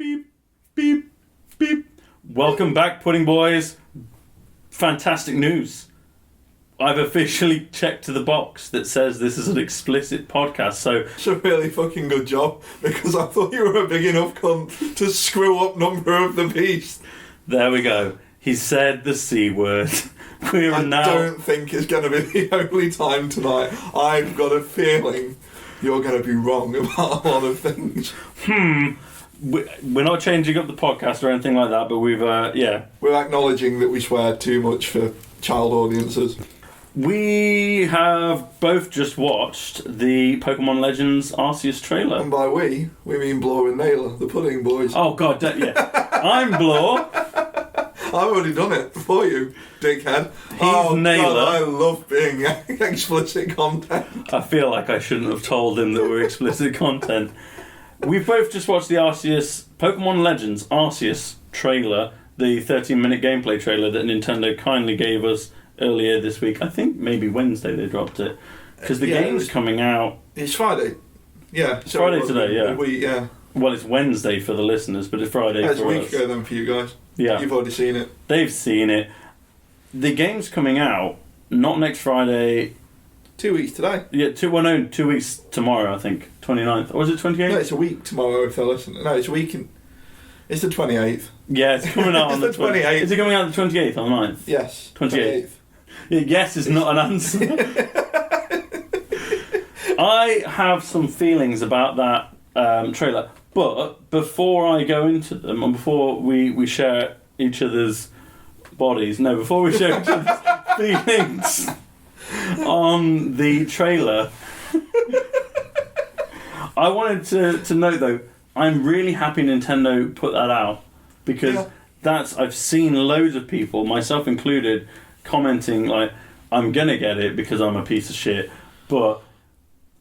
Beep, beep, beep. Welcome back, Pudding Boys. Fantastic news. I've officially checked the box that says this is an explicit podcast, so... It's a really fucking good job, because I thought you were a big enough cunt to screw up Number of the Beast. There we go. He said the C word. I don't think it's going to be the only time tonight. I've got a feeling you're going to be wrong about a lot of things. We're not changing up the podcast or anything like that, but we've, We're acknowledging that we swear too much for child audiences. We have both just watched the Pokemon Legends Arceus trailer. And by we mean Blore and Naylor, the Pudding Boys. Oh, God, yeah. I'm Blore. I've already done it for you, dickhead. He's Naylor. God, I love being explicit content. I feel like I shouldn't have told him that we're explicit content. We've both just watched the Pokemon Legends Arceus trailer, the 13-minute gameplay trailer that Nintendo kindly gave us earlier this week. I think maybe Wednesday they dropped it. Because the game's coming out... It's Friday. Yeah. It's Friday today, yeah. Yeah. Well, it's Wednesday for the listeners, but it's Friday for us. It's a week ago then for you guys. Yeah. You've already seen it. They've seen it. The game's coming out, not next Friday... 2 weeks today. Yeah, 2 weeks tomorrow, I think. 29th. Or is it 28th? No, it's a week tomorrow if they're listening. No, it's a week in... It's the 28th. Yeah, it's coming out on the 28th. Is it coming out the 28th or the 9th? Yes. 28th. Yes is not an answer. I have some feelings about that trailer, but before I go into them, and before we share each other's bodies, before we share each other's feelings on the trailer, I wanted to note though, I'm really happy Nintendo put that out, because I've seen loads of people, myself included, commenting like, I'm gonna get it because I'm a piece of shit, but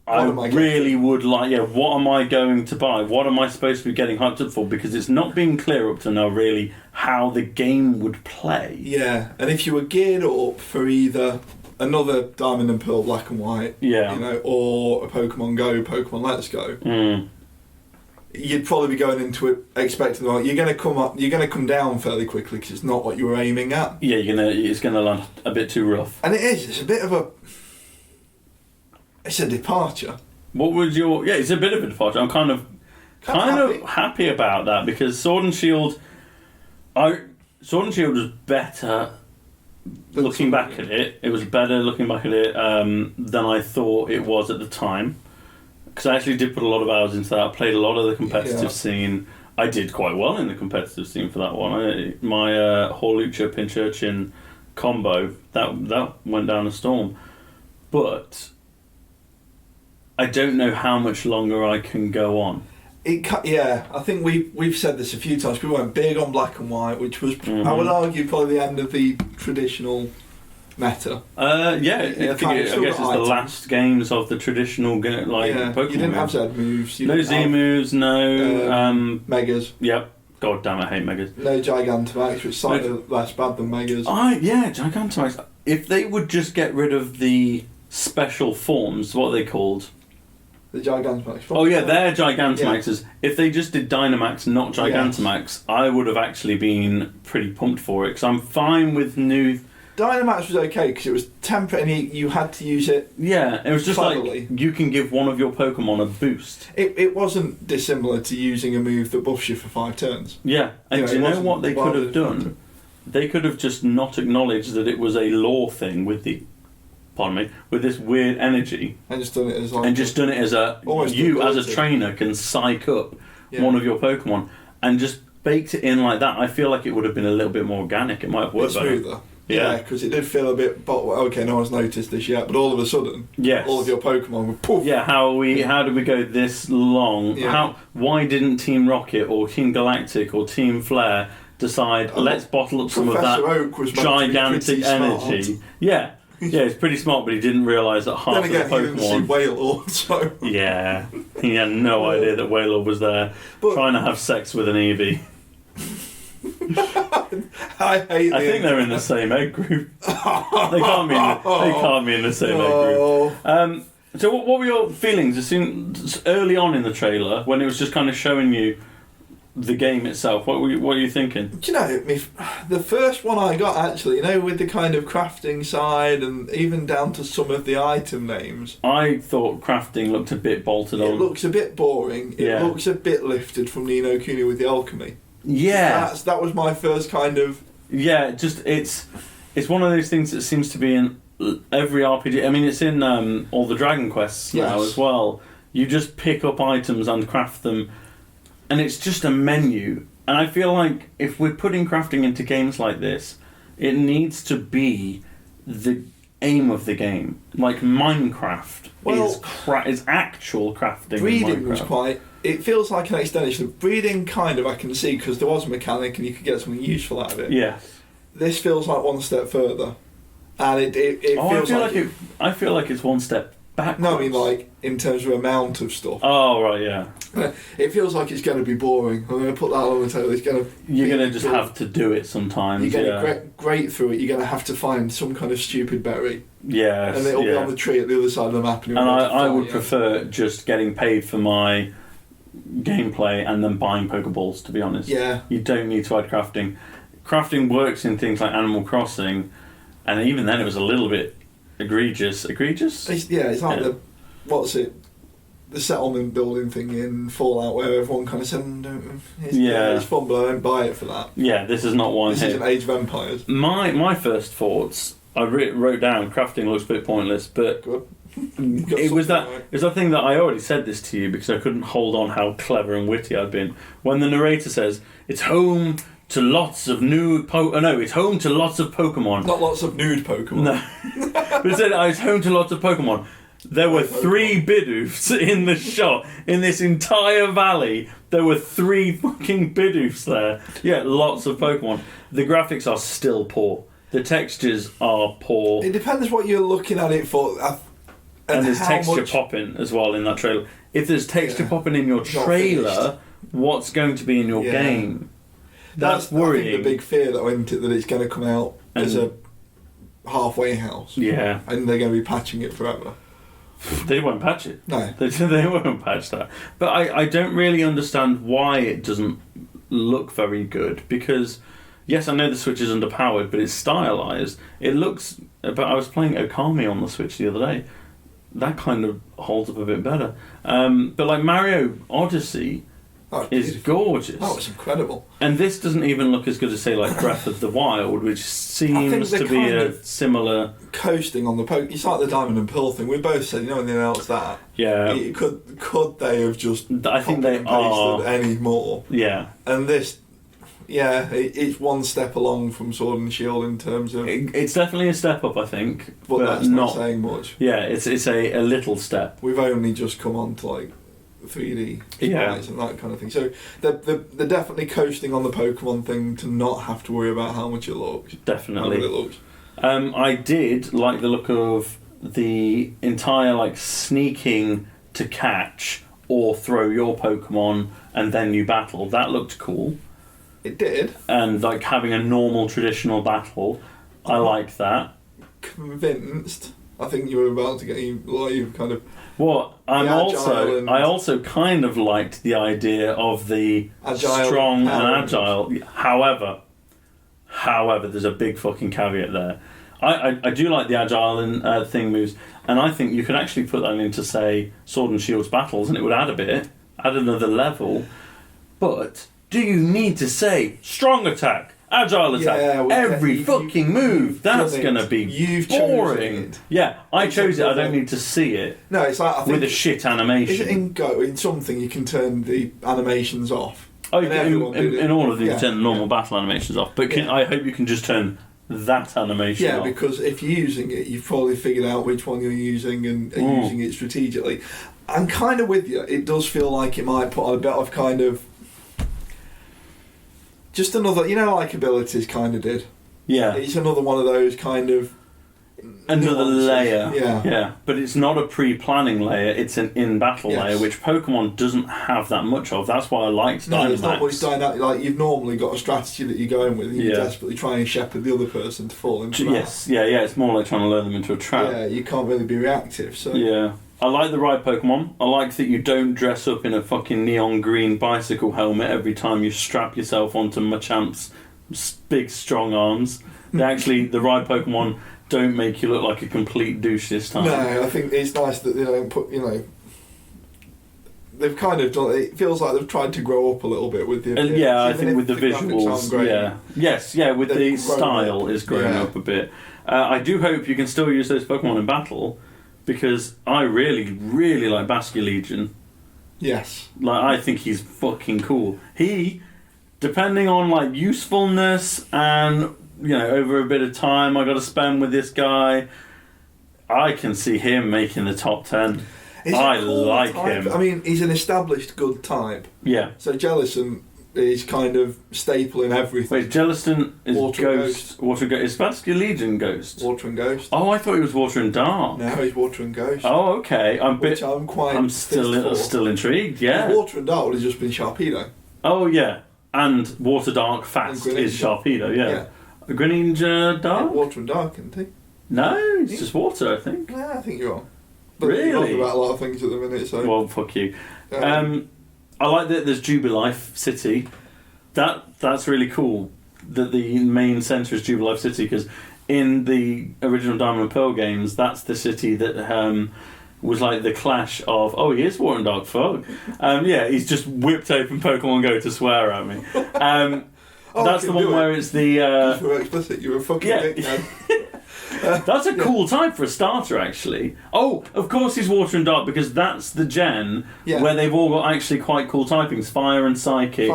I really would like, what am I going to buy? What am I supposed to be getting hyped up for? Because it's not been clear up to now really how the game would play. Yeah, and if you were geared up for either another Diamond and Pearl Black and White, or a Pokemon Go, Pokemon Let's Go, you'd probably be going into it expecting you're going to come down fairly quickly because it's not what you were aiming at. Yeah, it's going to land a bit too rough. And it's a bit of it's a departure. What would your... Yeah, it's a bit of a departure. I'm kind of happy about that, because Sword and Shield was better looking back at it. It was better looking back at it than I thought it was at the time. Because I actually did put a lot of hours into that. I played a lot of the competitive scene. I did quite well in the competitive scene for that one. My Horlucha Pinchurchin combo, that went down a storm. But I don't know how much longer I can go on. I think we've said this a few times. We went big on Black and White, which was, I would argue, probably the end of the traditional meta. I guess it's the last games of the traditional Pokemon. You didn't have Z moves. No Z moves, no... Megas. Yep. God damn, I hate Megas. No Gigantamax, which is slightly less bad than Megas. Gigantamax. If they would just get rid of the special forms, what are they called? The Gigantamax. They're Gigantamaxes. Yeah. If they just did Dynamax, not Gigantamax, I would have actually been pretty pumped for it, because I'm fine with new... Dynamax was okay because it was temperate and you had to use it. Yeah, it was just cleverly. Like you can give one of your Pokemon a boost. It wasn't dissimilar to using a move that buffs you for 5 turns. Yeah, and do you know what they could have done? They could have just not acknowledged that it was a lore thing with this weird energy, and just done it as you as a trainer can psych up one of your Pokemon and just baked it in like that. I feel like it would have been a little bit more organic. It might have worked better. Smoother. Yeah, because it did feel a bit... Okay, no one's noticed this yet, but all of a sudden, all of your Pokemon were poof. Yeah, how did we go this long? Yeah. Why didn't Team Rocket or Team Galactic or Team Flare decide, let's bottle up some of that Oak was gigantic energy? Yeah, it's pretty smart, but he didn't realise that half of the Pokemon... He didn't see Wailord, so... Yeah, he had no idea that Wailord was there, trying to have sex with an Eevee. I think they're in the same egg group. They can't be in the same egg group. So what were your feelings early on in the trailer when it was just kind of showing you the game itself, what are you thinking? Do you know, the first one I got actually, you know, with the kind of crafting side and even down to some of the item names. I thought crafting looked a bit bolted on. It looks a bit boring. It looks a bit lifted from Ni no Kuni with the alchemy. Yeah. That was my first kind of... Yeah, just it's one of those things that seems to be in every RPG. I mean, it's in all the Dragon Quests now as well. You just pick up items and craft them, and it's just a menu. And I feel like if we're putting crafting into games like this, it needs to be the aim of the game. Like Minecraft is actual crafting. Breeding was quite... It feels like an extension of breeding, kind of, I can see, because there was a mechanic and you could get something useful out of it. Yeah. This feels like one step further. And it feels I feel like it's one step backwards. No, I mean, like, in terms of amount of stuff. Oh, right, yeah. It feels like it's going to be boring. I'm going to put that on the table. You're going to just have to do it sometimes. You're going to great through it. You're going to have to find some kind of stupid berry. Yes. And it'll be on the tree at the other side of the map. And I would prefer just getting paid for my gameplay and then buying Pokeballs, to be honest. Yeah. You don't need to add crafting. Crafting works in things like Animal Crossing, and even then it was a little bit egregious. Egregious? It's like the settlement building thing in Fallout where everyone kind of said, it's fun, but I don't buy it for that. Yeah, this is not one. This isn't Age of Empires. My first thoughts, I wrote down, crafting looks a bit pointless, but Good. It was that thing that I already said this to you because I couldn't hold on how clever and witty I'd been. When the narrator says, it's home to lots of it's home to lots of Pokemon. Not lots of nude Pokemon. No. But it said, it's home to lots of Pokemon. There were 3 Bidoofs in the shot. In this entire valley, there were 3 fucking Bidoofs there. Yeah, lots of Pokemon. The graphics are still poor. The textures are poor. It depends what you're looking at it for. And there's texture popping as well in that trailer. If there's texture popping in your trailer, what's going to be in your game? That's worrying. I think the big fear that went into it, that it's going to come out as a halfway house. Yeah. And they're going to be patching it forever. They won't patch it. No. They won't patch that. But I don't really understand why it doesn't look very good, because yes, I know the Switch is underpowered, but it's stylized. It looks... But I was playing Okami on the Switch the other day. That kind of holds up a bit better. But like Mario Odyssey is gorgeous. Oh, it's incredible. And this doesn't even look as good as, say, like Breath of the Wild, which seems to be a similar... coasting on the It's like the Diamond and Pearl thing. We both said, when they announced that, yeah, could they have just I think they are any more? Yeah. And this... Yeah, it's one step along from Sword and Shield in terms of... It's definitely a step up, I think. But that's not saying much. Yeah, it's a little step. We've only just come on to, like, 3D sprites and that kind of thing. So they're definitely coasting on the Pokemon thing to not have to worry about how much it looks. Definitely. How good it looks. I did like the look of the entire, like, sneaking to catch or throw your Pokemon and then you battle. That looked cool. It did. And like having a normal traditional battle, I liked that. Convinced. I think you were about to get you kind of... What? I also kind of liked the idea of the agile strong and agile. However, there's a big fucking caveat there. I do like the agile and thing moves, and I think you could actually put that into, say, Sword and Shield's battles, and it would add another level. But do you need to say strong attack, agile attack, every fucking move? That's going to be boring. Yeah, I chose it. I don't need to see it. No, it's like, I think with a shit animation. In something you can turn the animations off. Oh, in all of these, you turn the normal battle animations off. But I hope you can just turn that animation off. Yeah, because if you're using it, you've probably figured out which one you're using and using it strategically. I'm kind of with you. It does feel like it might put on a bit of kind of... Just another, like abilities kind of did. Yeah. It's another one of those kind of... Another layer. Yeah. But it's not a pre-planning layer, it's an in-battle layer, which Pokemon doesn't have that much of. That's why I liked Dynamax. No, it's not what it's dynamic. Like, you've normally got a strategy that you're going with, and you desperately try and shepherd the other person to fall into that. Yes, yeah, it's more like trying to lure them into a trap. Yeah, you can't really be reactive, so... Yeah. I like the ride Pokemon. I like that you don't dress up in a fucking neon green bicycle helmet every time you strap yourself onto Machamp's big strong arms. The ride Pokemon don't make you look like a complete douche this time. No, I think it's nice that they don't put, they've kind of done, it feels like they've tried to grow up a little bit with the appearance. Yeah, I think with the visuals, yeah. Yes, yeah, with the style is growing up a bit. I do hope you can still use those Pokemon in battle, because I really, really like Basculegion. Yes. Like, I think he's fucking cool. He, depending on, like, usefulness and, over a bit of time I got to spend with this guy, I can see him making the top 10. I like him. I mean, he's an established good type. Yeah. So Jellicent is kind of staple in everything. Wait, Jellicent is Water Ghost. Water Ghost. Is Basculegion Ghost? Water and Ghost. Oh, I thought he was Water and Dark. No, he's Water and Ghost. Oh, okay. I'm still intrigued. Yeah. Water and Dark would have just been Sharpedo. Oh yeah, and Water Dark Fast is Sharpedo. Yeah. Greninja Dark. Yeah, Water and Dark, isn't he? No, it's just water. I think. Yeah, I think you're wrong. But really? You're wrong about a lot of things at the minute. So. Well, fuck you. I like that there's Jubilife City. That's really cool. That the main centre is Jubilife City, because in the original Diamond and Pearl games, that's the city that was like the clash of, oh, he is Water and Dark Fog. Yeah, he's just whipped open Pokemon Go to swear at me. That's the one where it's the... You were explicit, you were fucking dick, man. That's a cool type for a starter, actually. Oh, of course he's Water and Dark, because that's the gen where they've all got actually quite cool typings. Fire and Psychic,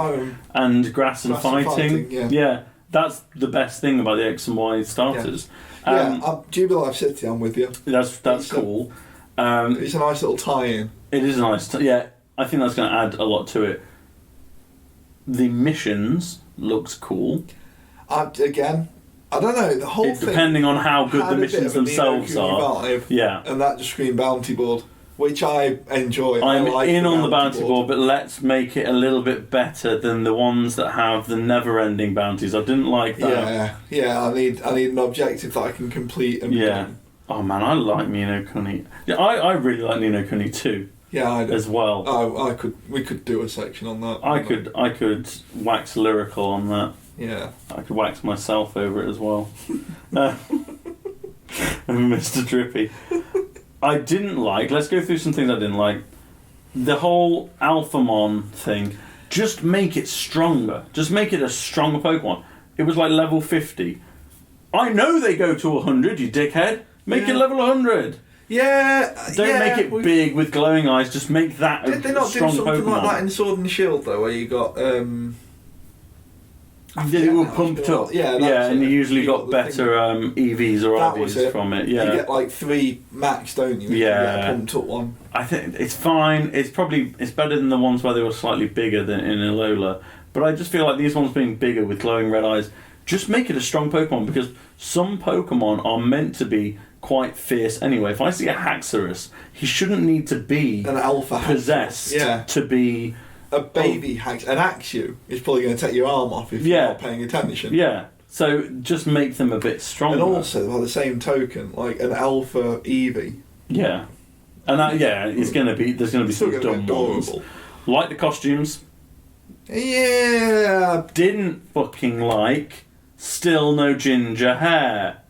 and Grass and Fighting. Yeah, that's the best thing about the X and Y starters. Jubilife City, I'm with you. That's cool. It's a nice little tie-in. It is a nice I think that's going to add a lot to it. The missions looks cool. Again, I don't know, the whole thing... Depending on how good the missions themselves are. Vibe, and that just screamed bounty board, which I enjoy. I'm in on the bounty board, but let's make it a little bit better than the ones that have the never-ending bounties. I didn't like that. Yeah, I need an objective that I can complete. And Oh man, I like Ni no Kuni. Yeah, I really like Ni no Kuni too. Yeah, I do. As well. Oh, we could do a section on that. I could wax lyrical on that. Yeah. I could wax myself over it as well. Mr. Drippy. I didn't like, let's go through some things I didn't like. The whole Alphamon thing, just make it stronger. Just make it a stronger Pokemon. It was like level 50. I know they go to 100, you dickhead. Make it level 100. Yeah. Don't make it big with glowing eyes, just make that a strong Pokemon. Did they not do something like that in Sword and Shield, though, where you got... They were pumped up. And you usually got better EVs or IVs from it. Yeah. You get like 3 max, don't you? Yeah. You get a pumped up one. I think it's fine. It's better than the ones where they were slightly bigger than in Alola. But I just feel like these ones being bigger with glowing red eyes, just make it a strong Pokemon, because some Pokemon are meant to be quite fierce anyway. If I see a Haxorus, he shouldn't need to be an alpha possessed to be... A baby an Axew is probably going to take your arm off if you're not paying attention. Yeah, so just make them a bit stronger. And also, by the same token, like an alpha Eevee. Yeah, and there's going to be some dumb ones. Like the costumes. Yeah. Didn't fucking like. Still no ginger hair.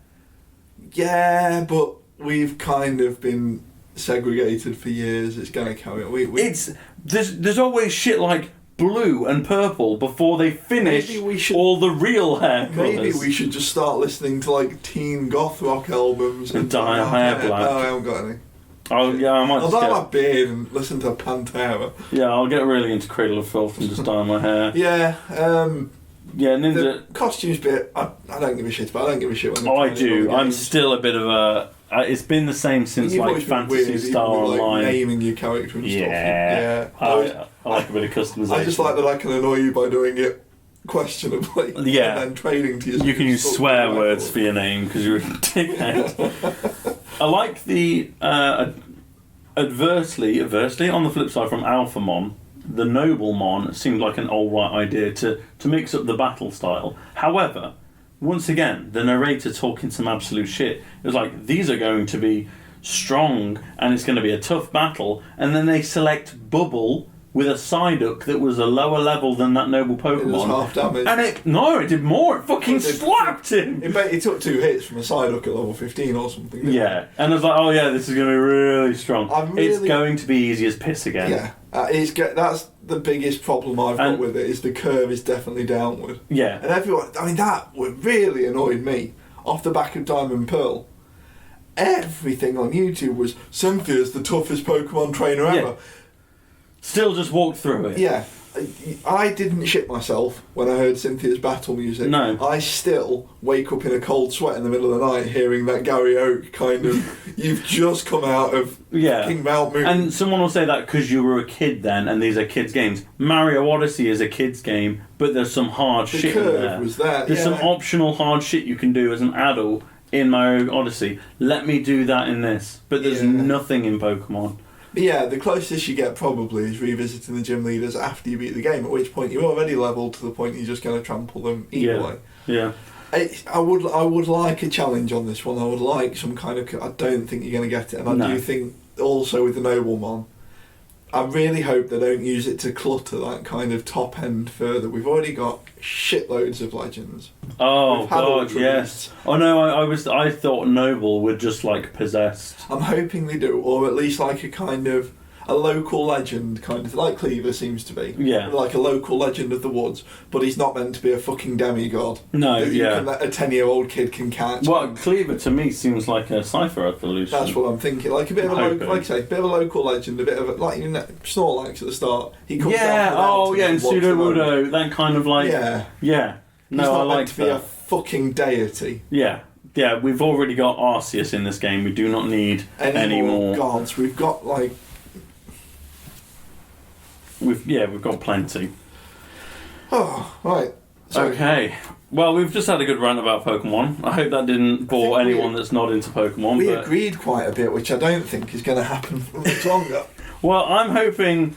Yeah, but we've kind of been segregated for years. It's going to carry on. There's always shit like blue and purple before they finish all the real hair colours. Maybe we should just start listening to like teen goth rock albums and dye our hair black. No, I haven't got any. Oh yeah, I might. I'll dye my beard and listen to Pantera. Yeah, I'll get really into Cradle of Filth and just dye my hair. Yeah. Ninja. The costumes bit, I don't give a shit about. I don't give a shit when I do. I'm still a bit of a... it's been the same since like Fantasy Star Online. Like naming your character and stuff. Yeah. I like a bit of customization. I just like that I can annoy you by doing it questionably. Yeah. And then trading to you. You can use swear words for your name because you're a dickhead. I like the... adversely, on the flip side from Alphamon, the Noblemon seemed like an alright idea to mix up the battle style. However, once again, the narrator talking some absolute shit. It was like, these are going to be strong and it's going to be a tough battle, and then they select Bubble with a Psyduck that was a lower level than that noble Pokemon. It was half damage. And it did more. It fucking slapped him. It took 2 hits from a Psyduck at level 15 or something. Yeah, and I was like, oh yeah, this is going to be really strong. It's going to be easy as piss again. Yeah, that's the biggest problem I've got with it, is the curve is definitely downward. Yeah. And everyone, I mean, that really annoyed me off the back of Diamond and Pearl. Everything on YouTube was, Cynthia's the toughest Pokemon trainer ever. Still just walked through it. Yeah. I didn't shit myself when I heard Cynthia's battle music. No. I still wake up in a cold sweat in the middle of the night hearing that Gary Oak kind of, you've just come out of King Mount Moon. And someone will say that because you were a kid then, and these are kids' games. Mario Odyssey is a kids' game, but there's some hard shit in there. Was there. There's some optional hard shit you can do as an adult in Mario Odyssey. Let me do that in this. But there's nothing in Pokemon. Yeah, the closest you get probably is revisiting the gym leaders after you beat the game, at which point you're already leveled to the point you're just going to trample them equally. Yeah. I would like a challenge on this one. I would like some kind of... I don't think you're going to get it. And I do think also with the Noblemon, I really hope they don't use it to clutter that kind of top end further. We've already got shitloads of legends. Oh god, yes. Oh no, I thought Noble were just like possessed. I'm hoping they do, or at least like a kind of a local legend, kind of like Cleaver seems to be. Yeah. Like a local legend of the woods, but he's not meant to be a fucking demigod. No, that a 10-year-old kid can catch. Well, Cleaver to me seems like a Cypher evolution. That's what I'm thinking. Like a bit of a local, like I say, a bit of a local legend, a bit of a, like you know, Snorlax at the start. He comes down and Sudowoodo, that kind of like yeah. No, I like to be a fucking deity. Yeah. Yeah, we've already got Arceus in this game. We do not need any more gods. We've got like we've got plenty. Oh, right. Sorry. Okay. Well, we've just had a good rant about Pokemon. I hope that didn't bore anyone that's not into Pokemon. We agreed quite a bit, which I don't think is going to happen for much longer. Well, I'm hoping...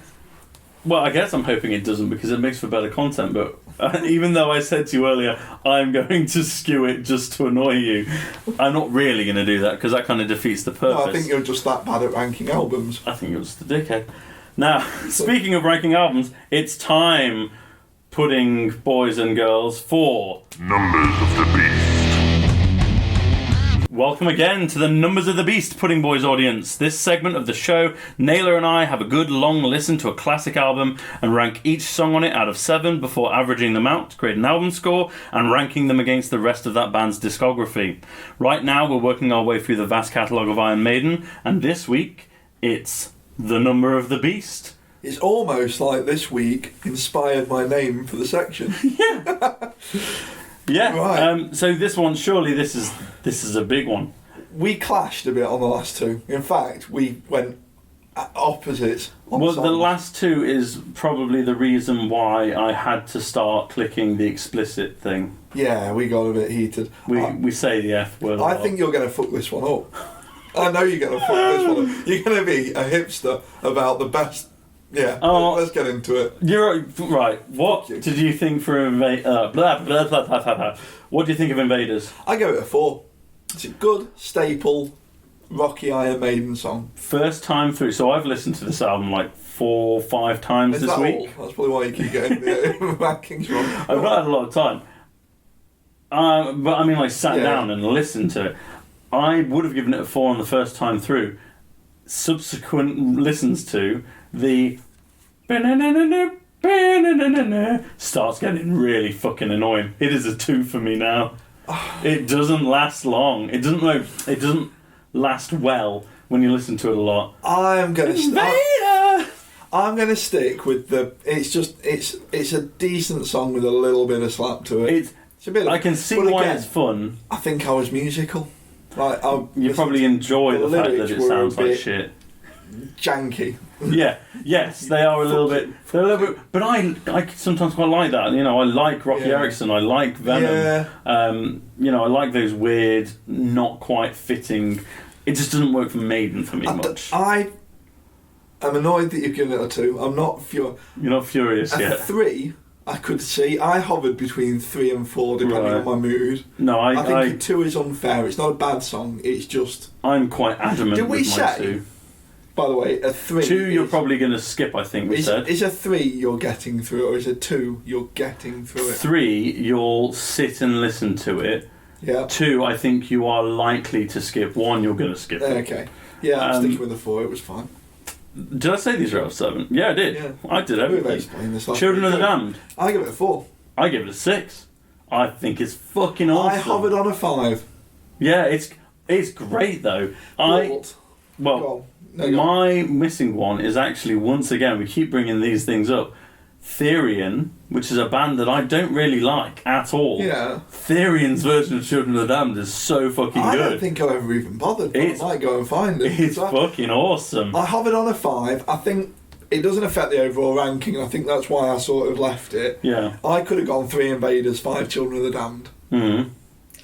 Well, I guess I'm hoping it doesn't because it makes for better content, but even though I said to you earlier, I'm going to skew it just to annoy you, I'm not really going to do that because that kind of defeats the purpose. No, I think you're just that bad at ranking albums. I think you're just a dickhead. Now, speaking of ranking albums, it's time, pudding boys and girls, for Numbers of the Beast. Welcome again to the Numbers of the Beast Pudding Boys audience. This segment of the show, Naylor and I have a good long listen to a classic album and rank each song on it out of 7 before averaging them out to create an album score and ranking them against the rest of that band's discography. Right now, we're working our way through the vast catalogue of Iron Maiden, and this week, it's The Number of the Beast. It's almost like this week inspired my name for the section. Yeah. Yeah. Right. So this one, surely this is a big one. We clashed a bit on the last two. In fact, we went opposites. Well, the last two is probably the reason why I had to start clicking the explicit thing. Yeah, we got a bit heated. We say the F word. I think you're going to fuck this one up. I know you're going to fuck this one up. You're going to be a hipster about the best. Yeah, let's get into it. You're right. What did you think for blah, blah, blah, blah, blah. What do you think of Invaders? I go it a 4. It's a good staple rocky Iron Maiden song. First time through. So I've listened to this album like 4 or 5 times this week. That's probably why you keep getting the rankings wrong. I've not had a lot of time. But I mean, like sat down and listened to it. I would have given it a 4 on the first time through. Subsequent listens to the starts getting really fucking annoying. It is a 2 for me now. It doesn't last long. It doesn't last well when you listen to it a lot. I'm gonna stick with the. It's a decent song with a little bit of slap to it. It's a bit. I can see why it's fun. I think I was musical. Like you probably enjoy the fact that it sounds like shit. Janky. Yeah. Yes, they are a little bit. They're a little bit. But I sometimes quite like that. You know, I like Rocky Erickson. I like Venom. Yeah. You know, I like those weird, not quite fitting. It just doesn't work for Maiden for me much. I am annoyed that you've given it a 2. I'm not You're not furious yet. A 3. I could see. I hovered between 3 and 4 depending on my mood. No, I think 2 is unfair. It's not a bad song. It's just. I'm quite adamant. Did we with my say? 2. By the way, a 3. 2 you're probably going to skip. I think we said. Is a 3 you're getting through, or is a 2 you're getting through it? 3 you'll sit and listen to it. Yeah. 2 I think you are likely to skip. 1 you're going to skip. Okay. Yeah, I'm sticking with the 4. It was fine. Did I say these are out of 7? Yeah, I did. Yeah. I did everything. Children of the Damned. I give it a 4. I give it a 6. I think it's fucking awesome. I hovered on a 5. Yeah, it's great though. My missing one is actually, once again, we keep bringing these things up. Therian, which is a band that I don't really like at all. Yeah. Therian's version of Children of the Damned is so fucking good. I don't think I've ever even bothered, but I might go and find it. It's fucking awesome. I hovered on a 5. I think it doesn't affect the overall ranking, and I think that's why I sort of left it. Yeah. I could have gone 3 Invaders, 5 Children of the Damned. Mm-hmm.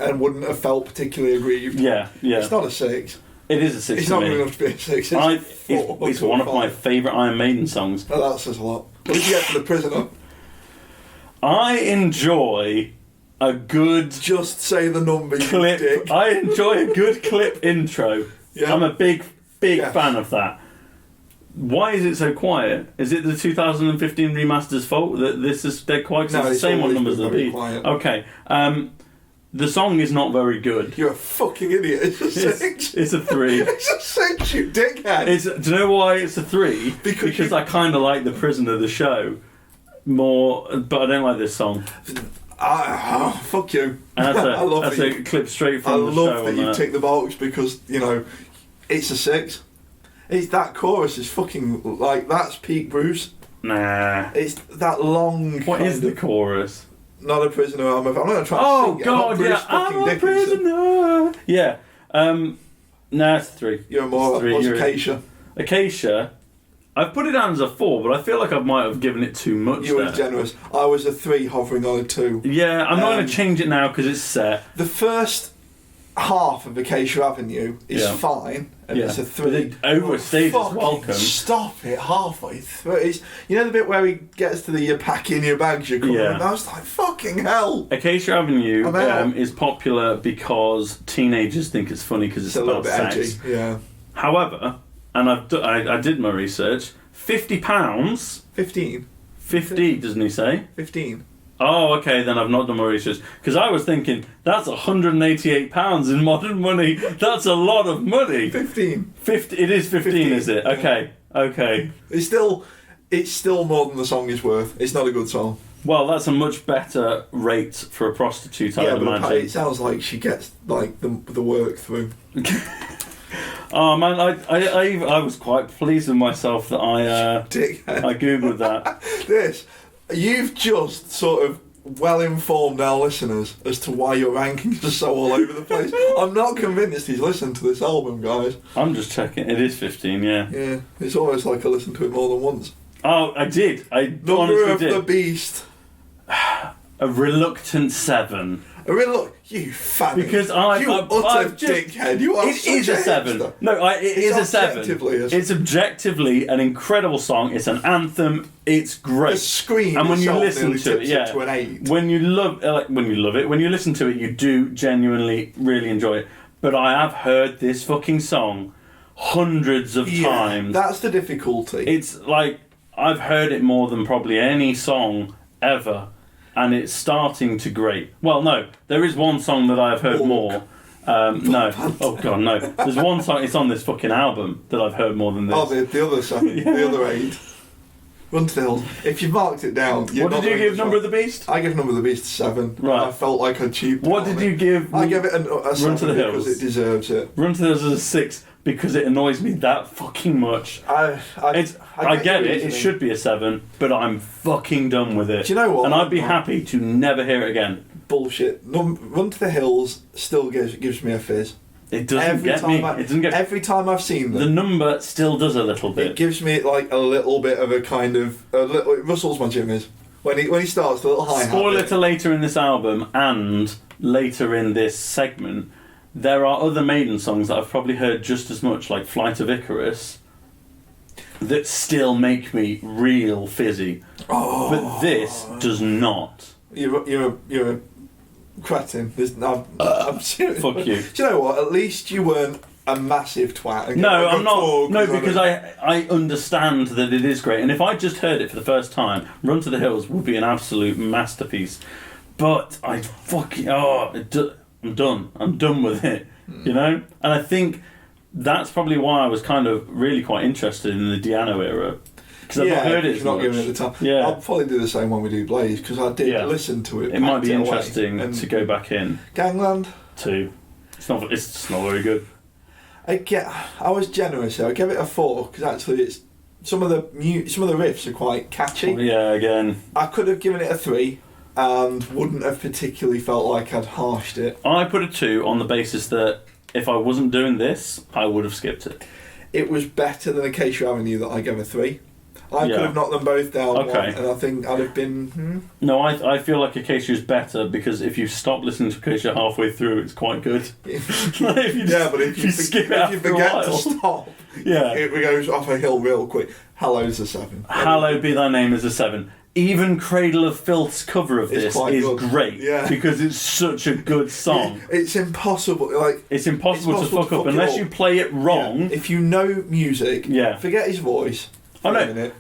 And wouldn't have felt particularly aggrieved. Yeah. It's not a 6. It is a 6 It's to not me. good enough to be a 6. It's one of my favourite Iron Maiden songs. Oh, that says a lot. What did you get for The Prisoner? I enjoy a good... Just say the number, you clip. dick. I enjoy a good clip intro. Yeah. I'm a big fan of that. Why is it so quiet? Is it the 2015 remaster's fault that this is dead quiet? No, it's the same on numbers of the beat. Quiet. Okay. The song is not very good. You're a fucking idiot. It's a 6. It's a 3. It's a 6, you dickhead. Do you know why it's a 3? Because I kind of like The Prisoner, the show, more, but I don't like this song. Fuck you. And that's a clip straight from the show. I love that you tick the box because, it's a 6. It's that chorus is fucking, that's peak Bruce. Nah. It's that long... What is the chorus? Not a prisoner, I'm not going to try to sing it. God, yeah. I'm a prisoner. Yeah. Nah, it's a 3. You're more... What's Acacia? Acacia... I've put it down as a 4, but I feel like I might have given it too much. You were generous. I was a 3 hovering on a 2. Yeah, I'm not going to change it now because it's set. The first half of Acacia Avenue is fine, and it's a 3. The overstated welcome. Stop it halfway through. It's, the bit where he gets to the you're packing your bags, you're coming. I was like, fucking hell. Acacia Avenue is popular because teenagers think it's funny because it's a about little bit sex. edgy. Yeah. However, and I did my research, £50. 15. 50, doesn't he say? 15. Oh, okay, then I've not done my research. Because I was thinking, that's £188 in modern money. That's a lot of money. 15. 50. It is 15, is it? Okay, okay. It's still more than the song is worth. It's not a good song. Well, that's a much better rate for a prostitute, I imagine. It sounds like she gets the work through. Oh man, I was quite pleased with myself that I googled that. You've just sort of well informed our listeners as to why your rankings are so all over the place. I'm not convinced he's listened to this album, guys. I'm just checking. It is 15, yeah. Yeah, it's almost like I listened to it more than once. Oh, I did. Number of the Beast. A reluctant 7. You fanny. Because you utter dickhead. You are It is a 7. Hipster. No, it is a 7. It's objectively an incredible song. It's an anthem. It's great. The scream. And when you listen to it, to an 8. When you love it, when you listen to it, you do genuinely really enjoy it. But I have heard this fucking song hundreds of times. That's the difficulty. It's like I've heard it more than probably any song ever. And it's starting to grate. Well, no, there is one song that I've heard more. No. Oh, God, no. There's one song, it's on this fucking album, that I've heard more than this. Oh, the other song, the other 8. Run to the Hills. If you marked it down... What did you give Number of the Beast? I give Number of the Beast 7. Right. I felt like I cheaped What did you give... I give it a 7 Run to the Hills. because it deserves it. Run to the Hills is a 6 because it annoys me that fucking much. I get it, it should be a 7, but I'm fucking done with it. Do you know what? And I'd be happy to never hear it again. Bullshit. Run to the Hills still gives me a fizz. It doesn't get me. It doesn't get. Every time I've seen them, the number still does a little bit. It gives me like a little bit of a kind of it rustles my jimmies when he starts the little hi-hat. Spoiler to later in this album and later in this segment. There are other Maiden songs that I've probably heard just as much, like Flight of Icarus. that still make me real fizzy. Oh. But this does not. You're a cretin. I'm serious. Fuck you. Do you know what? At least you weren't a massive twat. No, I'm not. No, because I understand that it is great. And if I just heard it for the first time, Run to the Hills would be an absolute masterpiece. But I'm done. I'm done with it. You know? And I think that's probably why I was kind of really quite interested in the Diano era. Because I've not heard it as much. Giving it the time. Yeah. I'll probably do the same when we do Blaze, because I did listen to it. It might be interesting to go back in. Gangland? 2. It's just not very good. I was generous here. I gave it a 4 because actually it's some of the riffs are quite catchy. Yeah, again. I could have given it a 3 and wouldn't have particularly felt like I'd harshed it. I put a 2 on the basis that if I wasn't doing this, I would have skipped it. It was better than Acacia Avenue that I gave a 3. I could have knocked them both down one, and I think I'd have been... No, I feel like Acacia is better because if you stop listening to Acacia halfway through, it's quite good. But if you skip it after a while, to stop, yeah, it goes off a hill real quick. Hallow's a 7. Hallowed Be Thy Name is a 7. Even Cradle of Filth's cover of this is great because it's such a good song. It's impossible. It's impossible to fuck up unless you play it wrong. Yeah. If you know music, forget his voice. For a minute.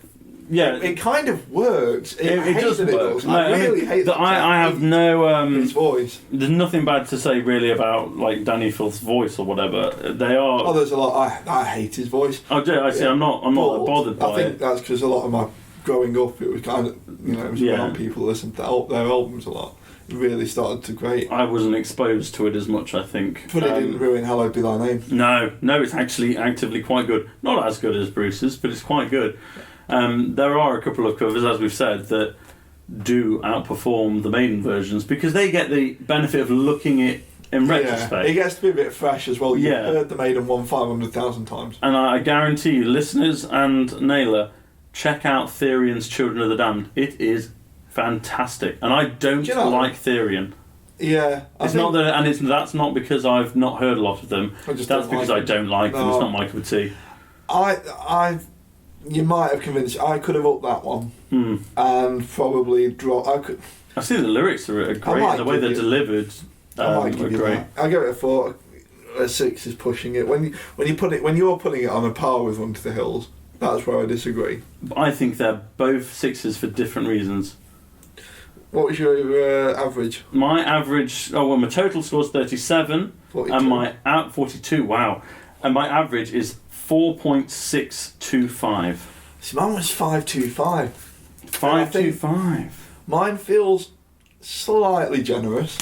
Yeah, it kind of works. It does work. No, I really hate that. I have no his voice. There's nothing bad to say really about like Danny Filth's voice or whatever. They are. Oh, there's a lot. I hate his voice. I do. I see. I'm not bothered by it. I think that's because a lot of my growing up, it was kind of it was around people who listened to their albums a lot. It really started to grate. I wasn't exposed to it as much, I think. But it didn't ruin Hallowed Be Thy Name. No, it's actually actively quite good. Not as good as Bruce's, but it's quite good. There are a couple of covers, as we've said, that do outperform the Maiden versions because they get the benefit of looking at it in retrospect. It gets to be a bit fresh as well. You've heard the Maiden one 500,000 times. And I guarantee you, listeners and Naylor, check out Therian's Children of the Damned. It is fantastic. And I don't like Therian. Yeah. That's not because I've not heard a lot of them. That's because I don't like them. It's not my cup of tea. You might have convinced. I could have upped that one and probably dropped. I see the lyrics are great. The way they're delivered are great. I give it a 4. A 6 is pushing it. When you're putting it on a par with Run to the Hills, that's where I disagree. I think they're both 6s for different reasons. What was your average? My average. My total score's 37, 42. and my 42. Wow, and my average is 4.625. See, mine was 525. 525. Mine feels slightly generous.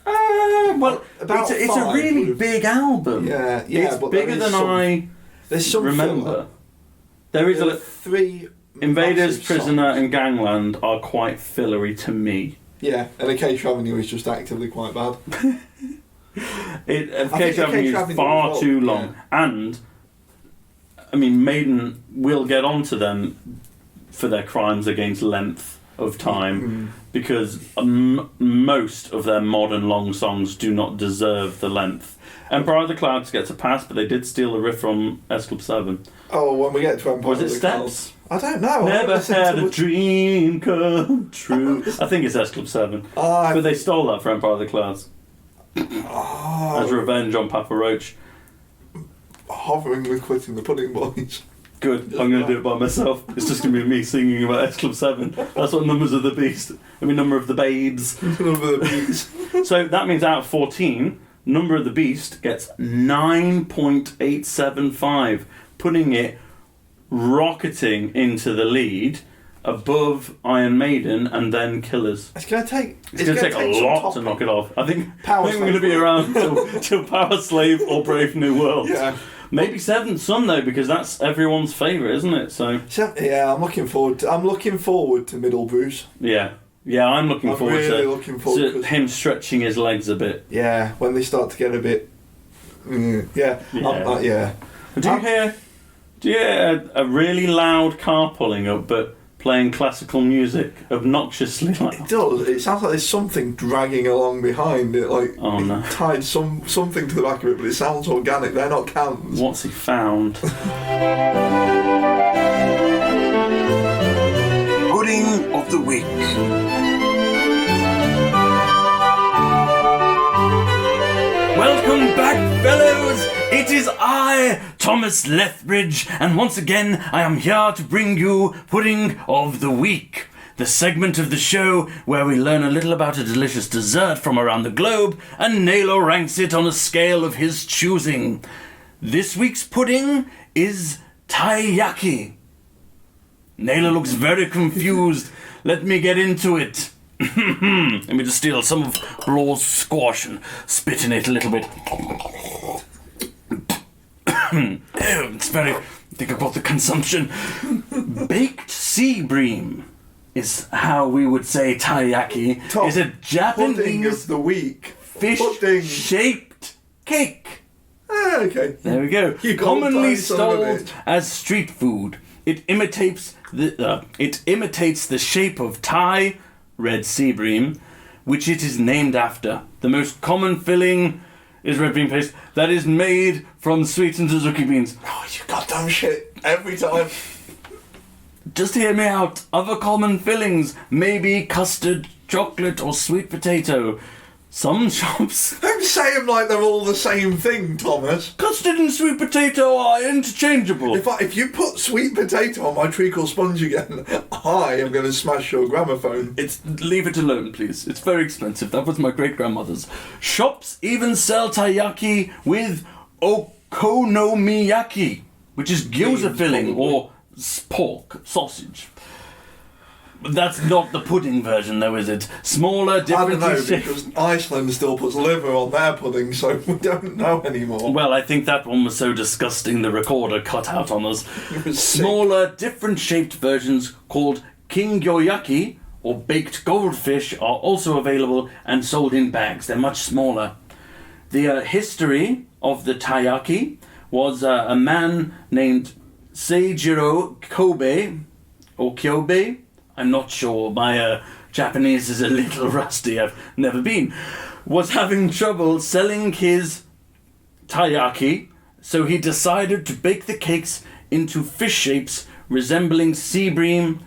It's a really big album. Yeah, it's but bigger than I remember. Filler. There is 3. Invaders, Prisoner, songs. and Gangland are quite fillery to me. Yeah, and Acacia Avenue is just actively quite bad. Acacia Avenue is far too long, and I mean, Maiden will get onto them for their crimes against length of time because most of their modern long songs do not deserve the length. Empire of the Clouds gets a pass, but they did steal a riff from S Club 7. Oh, when we get to Empire Was of it the Steps? Clouds. I don't know. Never had a dream come true. I think it's S Club 7. But they stole that for Empire of the Clouds. As revenge on Papa Roach. Hovering with Quitting the Pudding Boys. Good, I'm going to do it by myself. It's just going to be me singing about S Club 7. That's what Numbers of the Beast. Number of the Babes. Number of the Beast. So that means out of 14, Number of the Beast gets 9.875, putting it rocketing into the lead above Iron Maiden and then Killers. It's going to take a lot to knock it off. I think we're going to be around till Power Slave or Brave New World. Yeah. Maybe Seventh Son though, because that's everyone's favourite, isn't it? So yeah, I'm looking forward to Middle Bruce. Yeah, I'm looking forward to him stretching his legs a bit. Yeah, when they start to get a bit. Yeah. Do you hear a really loud car pulling up, but playing classical music obnoxiously loud? It does. It sounds like there's something dragging along behind it, like tied something to the back of it, but it sounds organic. They're not cans. What's he found? Review of the Week. Welcome back, fellows! It is I, Thomas Lethbridge, and once again I am here to bring you Pudding of the Week, the segment of the show where we learn a little about a delicious dessert from around the globe, and Naylor ranks it on a scale of his choosing. This week's pudding is taiyaki. Naylor looks very confused. Let me get into it. Let me just steal some of Blore's squash and spit in it a little bit. It's very... think about the consumption. Baked Sea Bream is how we would say taiyaki. Tom, is a Japanese pudding of the week. fish-shaped cake. Okay. There we go. You Commonly sold as street food. It imitates the shape of Thai red sea bream, which it is named after. The most common filling is red bean paste that is made from sweetened Suzuki beans. Oh, you goddamn shit every time. Just hear me out. Other common fillings may be custard, chocolate, or sweet potato. Some shops... Don't say them like they're all the same thing, Thomas. Custard and sweet potato are interchangeable. If you put sweet potato on my treacle sponge again, I am going to smash your gramophone. Leave it alone, please. It's very expensive. That was my great-grandmother's. Shops even sell taiyaki with okonomiyaki, which is gyoza filling, or pork, sausage. That's not the pudding version, though, is it? Smaller, different... I don't know, because Iceland still puts liver on their pudding, so we don't know anymore. Well, I think that one was so disgusting the recorder cut out on us. Smaller, different-shaped versions called Kingyoyaki, or baked goldfish, are also available and sold in bags. They're much smaller. The history of the taiyaki was a man named Seijiro Kobe, or Kyobe. I'm not sure, my Japanese is a little rusty, I've never been, was having trouble selling his taiyaki, so he decided to bake the cakes into fish shapes resembling sea bream.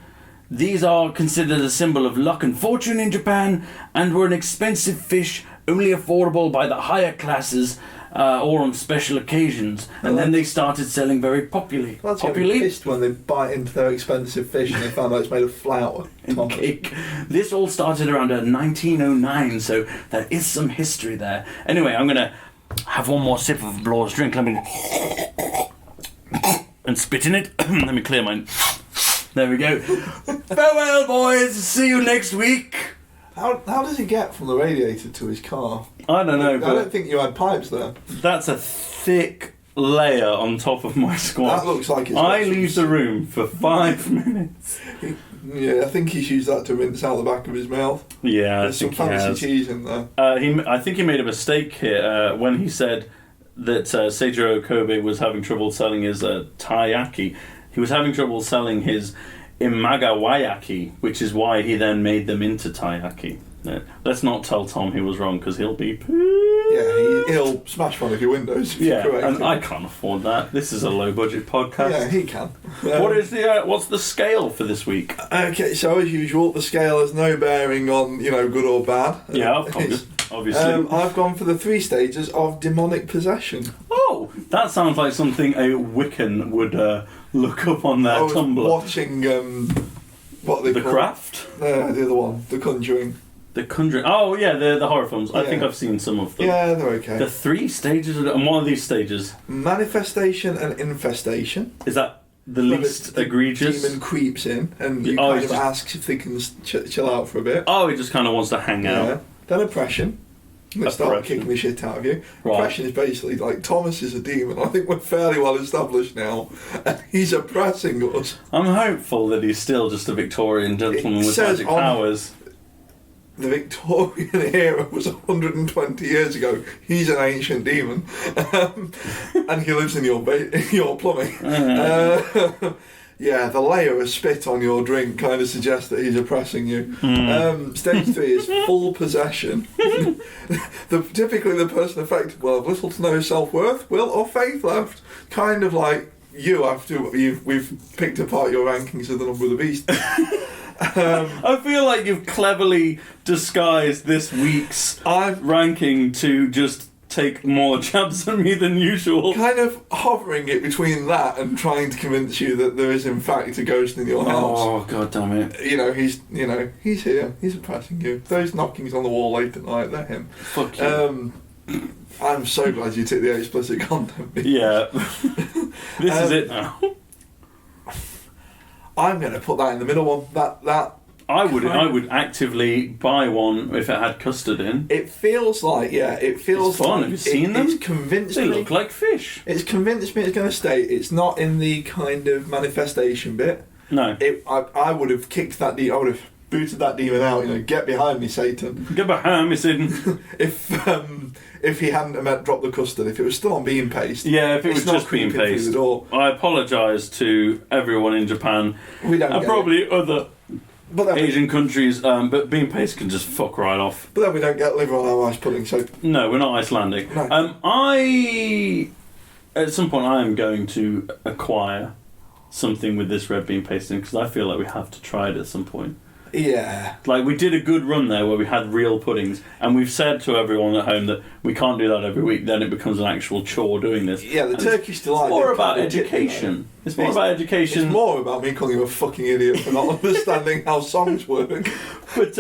These are considered a symbol of luck and fortune in Japan, and were an expensive fish only affordable by the higher classes or on special occasions, and then they started selling very popularly. That's getting pissed when they bite into their expensive fish and they found out it's made of flour and cake. This all started around 1909, so there is some history there. Anyway, I'm going to have one more sip of Blore's drink. Let me... and spit in it. Let me clear mine. There we go. Farewell, boys. See you next week. How does he get from the radiator to his car? I don't know, I don't think you had pipes there. That's a thick layer on top of my squash. That looks like it's... I leave the room for 5 minutes. Yeah, I think he's used that to rinse out the back of his mouth. Yeah, There's some fancy cheese in there. I think he made a mistake here when he said that Seijiro Kobe was having trouble selling his taiyaki. He was having trouble selling his imagawayaki, which is why he then made them into taiyaki. Let's not tell Tom he was wrong, because he'll be pissed. Yeah, he'll smash one of your windows if you correct and him. I can't afford that. This is a low-budget podcast. Yeah, he can. What's the scale for this week? Okay, so as usual, the scale has no bearing on, good or bad. Yeah, obviously. I've gone for the 3 stages of demonic possession. Oh, that sounds like something a Wiccan would look up on their Tumblr. Watching, what they call The Craft? The other one, The Conjuring. The Conjuring. Oh, yeah, the horror films. Yeah. I think I've seen some of them. Yeah, they're okay. The 3 stages, and one of these stages? Manifestation and infestation. Is that the least egregious? The demon creeps in and you kind of asks if they can chill out for a bit. Oh, he just kind of wants to hang out. Then oppression. They start kicking the shit out of you. Right. Oppression is basically like Thomas is a demon. I think we're fairly well established now, and he's oppressing us. I'm hopeful that he's still just a Victorian gentleman with magic powers. The Victorian era was 120 years ago. He's an ancient demon, and he lives in your plumbing. Yeah, the layer of spit on your drink kind of suggests that he's oppressing you. Stage 3 is full possession. Typically, the person affected will have little to no self-worth, will, or faith left. Kind of like you after we've picked apart your rankings of the Number of the Beast. I feel like you've cleverly disguised this week's ranking to just take more jabs at me than usual. Kind of hovering it between that and trying to convince you that there is in fact a ghost in your house. Oh, god damn it. He's here. He's oppressing you. Those knockings on the wall late at night, they're him. Fuck you. I'm so glad you took the explicit content. Yeah. This is it now. I'm going to put that in the middle one. That I would actively buy one if it had custard in. It feels like, it's fun. Like have you seen them? It's convinced me. They look like fish. It's convinced me it's going to stay. It's not in the kind of manifestation bit. No. I would have kicked that I would have booted that demon out. Get behind me, Satan. Get behind me, Satan. If he hadn't dropped the custard, if it was still on bean paste. Yeah, if it was just bean paste. I apologise to everyone in Japan. We don't. And probably other Asian countries, but bean paste can just fuck right off. But then we don't get liver on our ice pudding, so... No, we're not Icelandic. No. At some point I am going to acquire something with this red bean paste in, because I feel like we have to try it at some point. Yeah. Like, we did a good run there where we had real puddings, and we've said to everyone at home that we can't do that every week, then it becomes an actual chore doing this. Yeah, the Turkish delight. It's more about education. It's more about education. It's more about me calling you a fucking idiot for not understanding how songs work. But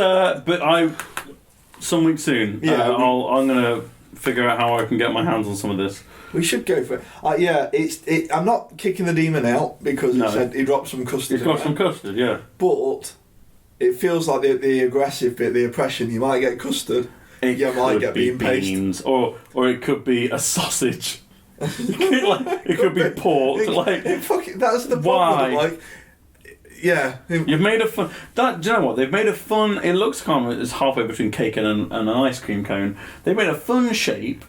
some week soon, I'm going to figure out how I can get my hands on some of this. We should go for it. I'm not kicking the demon out because it said he dropped some custard. He's got some custard, yeah. But it feels like the aggressive bit, the oppression. You might get custard. You might get bean paste, or it could be a sausage. It could be pork. That's the problem. You've made a fun. Do you know what? They've made a fun. It looks kind of it's halfway between cake and an ice cream cone. They made a fun shape.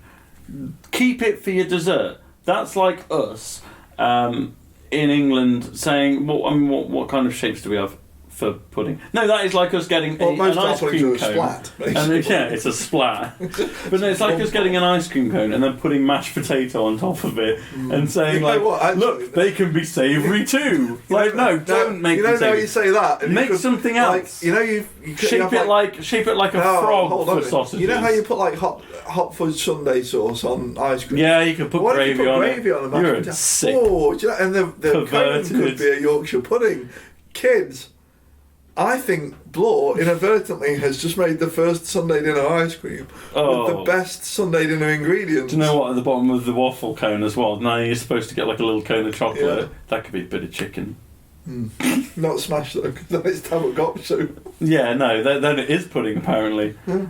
Keep it for your dessert. That's like us in England saying, what kind of shapes do we have for pudding? No, that is like us getting an ice cream cone. Splat, it's a splat. But no, it's like us getting an ice cream cone and then putting mashed potato on top of it and saying look, they can be savoury too. Don't make them savoury. How you say that? Make something else. You shape it like a frog for sausages. You know how you put like hot fudge sundae sauce on ice cream? Yeah, you can put gravy on it. You're sick. Oh, and the cone could be a Yorkshire pudding. Kids, I think Blore inadvertently has just made the first Sunday dinner ice cream with the best Sunday dinner ingredients. Do you know what? At the bottom of the waffle cone as well. Now you're supposed to get like a little cone of chocolate. Yeah. That could be a bit of chicken. Not smashed though, because then it's tabagop soup. Yeah, no, then it is pudding apparently. Yeah.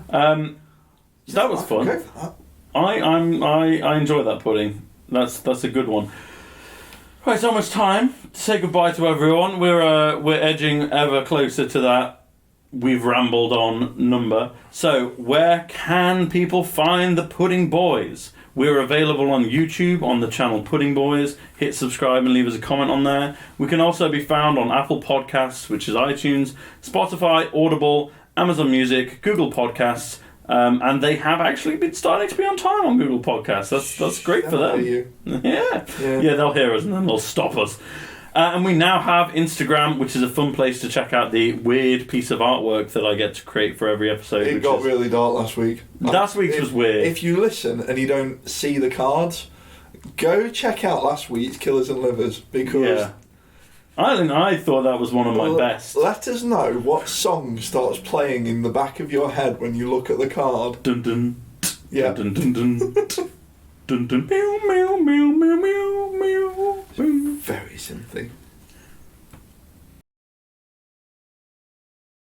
So that was fun. Okay for that. I enjoy that pudding. That's a good one. Right, it's almost time to say goodbye to everyone. We're edging ever closer to that we've rambled on number. So where can people find the Pudding Boys? We're available on YouTube on the channel Pudding Boys. Hit subscribe and leave us a comment on there. We can also be found on Apple Podcasts, which is iTunes, Spotify, Audible, Amazon Music, Google Podcasts. And they have actually been starting to be on time on Google Podcasts. That's great for them. Yeah, they'll hear us and then they'll stop us. And we now have Instagram, which is a fun place to check out the weird piece of artwork that I get to create for every episode. It got really dark last week. Last week's was weird. If you listen and you don't see the cards, go check out last week's Killers and Livers because... Yeah. I thought that was one of my best. Let us know what song starts playing in the back of your head when you look at the card. Dun dun. Yeah. Dun dun dun. Dun dun. Meow meow meow meow meow meow. Very synthy.